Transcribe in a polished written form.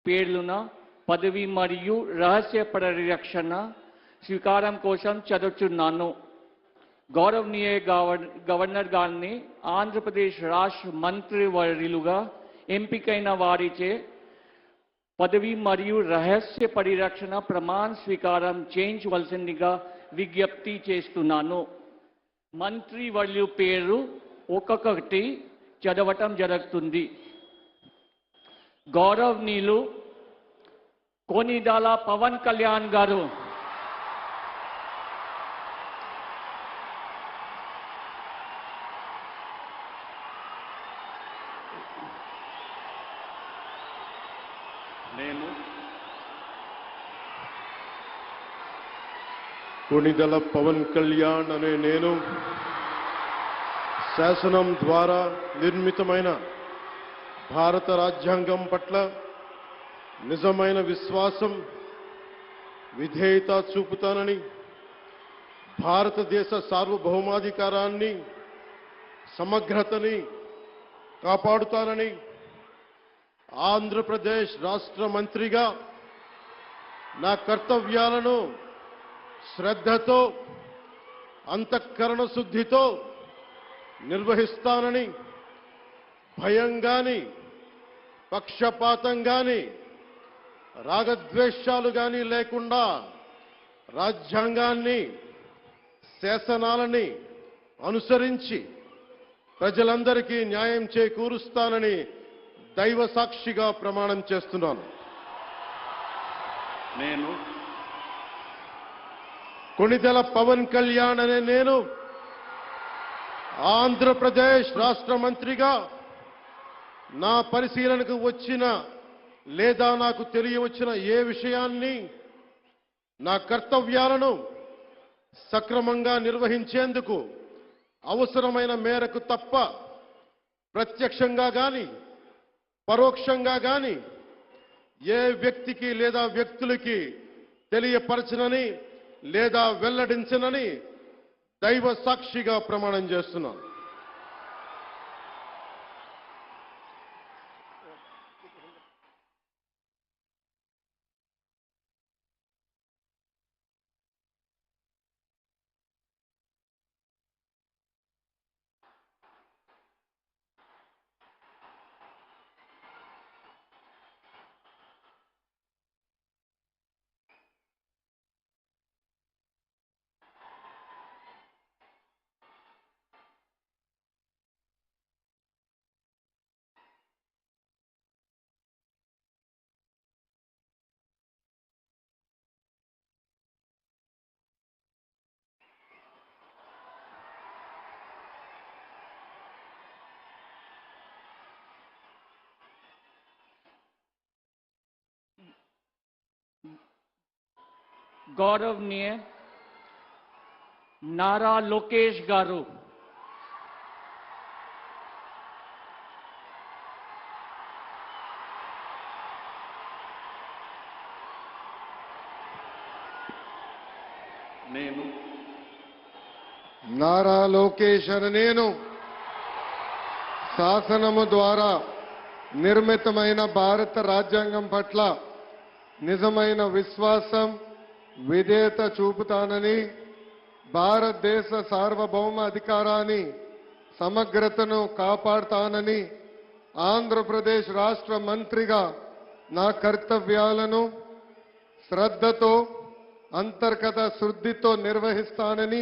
పేర్లున పదవి మరియు రహస్య పరిరక్షణ స్వీకారం కోసం చదువుతున్నాను. గౌరవనీయ గవర్నర్ గారిని ఆంధ్రప్రదేశ్ రాష్ట్ర మంత్రివర్యులుగా ఎంపికైన వారిచే పదవి మరియు రహస్య పరిరక్షణ ప్రమాణ స్వీకారం చేయించవలసిందిగా విజ్ఞప్తి చేస్తున్నాను. మంత్రివర్యులు పేరు ఒక్కొక్కటి చదవటం జరుగుతుంది. గౌరవనీయులు కొనిదెల పవన్ కళ్యాణ్ గారు, కొనిదెల పవన్ కళ్యాణ్ అనే నేను శాసనం ద్వారా నిర్మితమైన భారత రాజ్యాంగం పట్ల నిజమైన విశ్వాసం, విధేయత చూపుతానని, భారతదేశ సార్వభౌమాధికారాన్ని, సమగ్రతని కాపాడుతానని, ఆంధ్రప్రదేశ్ రాష్ట్ర మంత్రిగా నా కర్తవ్యాలను శ్రద్ధతో, అంతఃకరణ శుద్ధితో నిర్వహిస్తానని, భయం గాని, పక్షపాతం గాని, రాగద్వేషాలు గాని లేకుండా రాజ్యాంగాన్ని, శాసనాలని అనుసరించి ప్రజలందరికీ న్యాయం చేకూరుస్తానని దైవ సాక్షిగా ప్రమాణం చేస్తున్నాను. నేను కొనిదెల పవన్ కళ్యాణ్ అనే నేను ఆంధ్రప్రదేశ్ రాష్ట్ర మంత్రిగా నా పరిశీలనకు వచ్చిన లేదా నాకు తెలియవచ్చిన ఏ విషయాన్ని, నా కర్తవ్యాలను సక్రమంగా నిర్వహించేందుకు అవసరమైన మేరకు తప్ప ప్రత్యక్షంగా గాని పరోక్షంగా గాని ఏ వ్యక్తికి లేదా వ్యక్తులకి తెలియపరచనని లేదా వెల్లడించనని దైవ సాక్షిగా ప్రమాణం చేస్తున్నాను. గౌరవనీయ నారా లోకేష్ గారు, నేను నారా లోకేష్ అనే నేను శాసనము ద్వారా నిర్మితమైన భారత రాజ్యాంగం పట్ల నిజమైన విశ్వాసం, విధేయత చూపుతానని, భారతదేశ సార్వభౌమ అధికారాన్ని, సమగ్రతను కాపాడుతానని, ఆంధ్రప్రదేశ్ రాష్ట్ర మంత్రిగా నా కర్తవ్యాలను శ్రద్ధతో, అంతర్గత శుద్ధితో నిర్వహిస్తానని